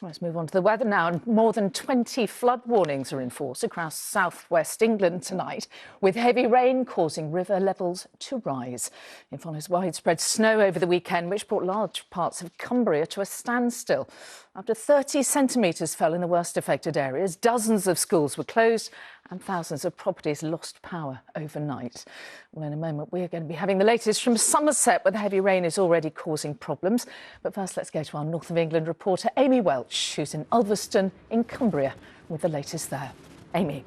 Let's move on to the weather now. More than 20 flood warnings are in force across southwest England tonight, with heavy rain causing river levels to rise. It follows widespread snow over the weekend, which brought large parts of Cumbria to a standstill. Up to 30 centimetres fell in the worst affected areas. Dozens of schools were closed and thousands of properties lost power overnight. Well, in a moment, we're going to be having the latest from Somerset, where the heavy rain is already causing problems. But first, let's go to our North of England reporter, Amy Welch, who's in Ulverston in Cumbria with the latest there. Amy.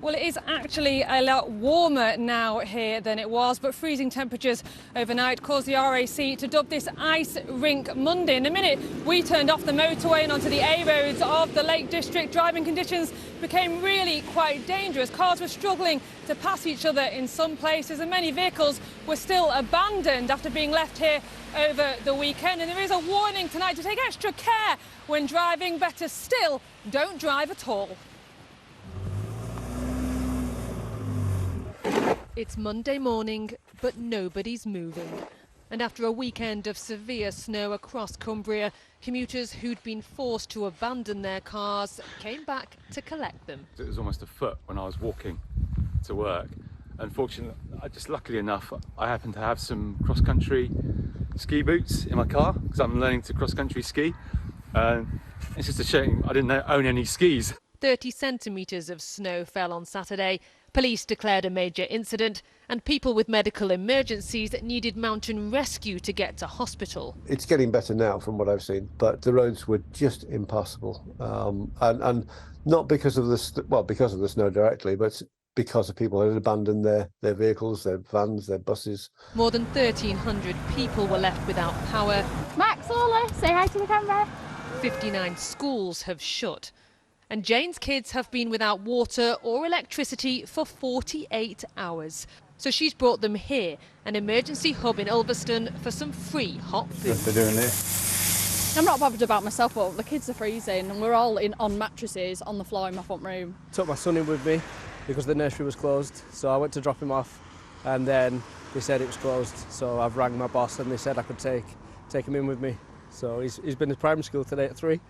Well, it is actually a lot warmer now here than it was, but freezing temperatures overnight caused the RAC to dub this Ice Rink Monday. In a minute, we turned off the motorway and onto the A roads of the Lake District. Driving conditions became really quite dangerous. Cars were struggling to pass each other in some places, and many vehicles were still abandoned after being left here over the weekend. And there is a warning tonight to take extra care when driving. Better still, don't drive at all. It's Monday morning, but nobody's moving. And after a weekend of severe snow across Cumbria, commuters who'd been forced to abandon their cars came back to collect them. It was almost a foot when I was walking to work. Unfortunately, luckily enough, I happen to have some cross-country ski boots in my car because I'm learning to cross-country ski. It's just a shame I didn't own any skis. 30 centimetres of snow fell on Saturday. Police declared a major incident and people with medical emergencies needed mountain rescue to get to hospital. It's getting better now from what I've seen, but the roads were just impassable. And not because of because of the snow directly, but because of people who had abandoned their vehicles, their vans, their buses. More than 1,300 people were left without power. Max, Ola, say hi to the camera. 59 schools have shut. And Jane's kids have been without water or electricity for 48 hours. So she's brought them here, an emergency hub in Ulverston, for some free hot food. What they're doing there? I'm not bothered about myself, but the kids are freezing and we're all on mattresses on the floor in my front room. Took my son in with me because the nursery was closed, so I went to drop him off and then they said it was closed, so I've rang my boss and they said I could take him in with me. So he's been to primary school today at 3.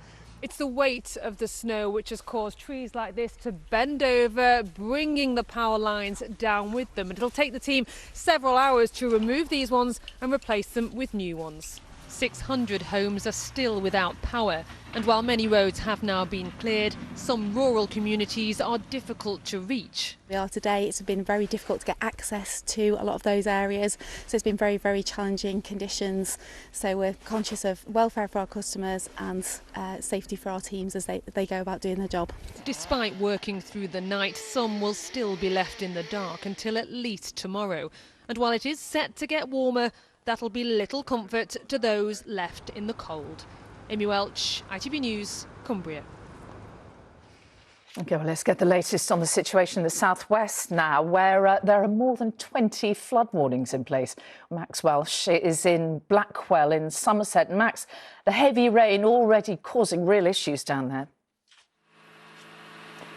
It's the weight of the snow which has caused trees like this to bend over, bringing the power lines down with them. And it'll take the team several hours to remove these ones and replace them with new ones. 600 homes are still without power, and while many roads have now been cleared, some rural communities are difficult to reach. Today it's been very difficult to get access to a lot of those areas, so it's been very, very challenging conditions. So we're conscious of welfare for our customers and safety for our teams as they go about doing their job. Despite working through the night, some will still be left in the dark until at least tomorrow. And while it is set to get warmer, that'll be little comfort to those left in the cold. Amy Welch, ITV News, Cumbria. OK, well, let's get the latest on the situation in the southwest now, where there are more than 20 flood warnings in place. Max Welsh is in Blackwell in Somerset. Max, the heavy rain already causing real issues down there.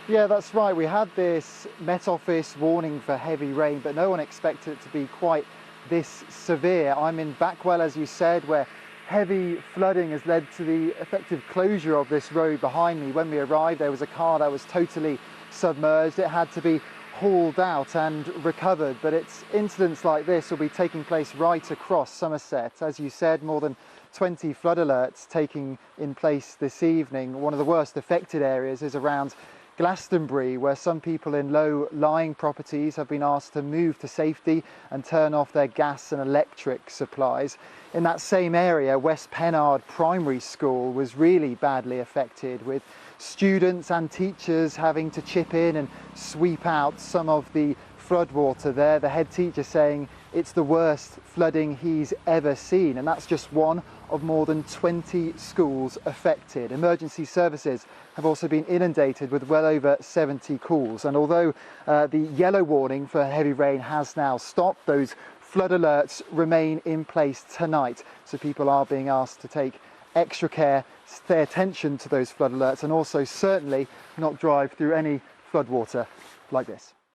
Yeah, that's right. We had this Met Office warning for heavy rain, but no one expected it to be quite this severe. I'm in Blackwell, as you said, where heavy flooding has led to the effective closure of this road behind me. When we arrived, there was a car that was totally submerged. It had to be hauled out and recovered, but it's incidents like this will be taking place right across Somerset. As you said, more than 20 flood alerts taking in place this evening. One of the worst affected areas is around Glastonbury, where some people in low-lying properties have been asked to move to safety and turn off their gas and electric supplies. In that same area, West Pennard Primary School was really badly affected, with students and teachers having to chip in and sweep out some of the floodwater there. The head teacher saying it's the worst flooding he's ever seen, and that's just one of more than 20 schools affected. Emergency services have also been inundated with well over 70 calls, and although the yellow warning for heavy rain has now stopped, those flood alerts remain in place tonight, so people are being asked to take extra care, pay attention to those flood alerts, and also certainly not drive through any floodwater like this.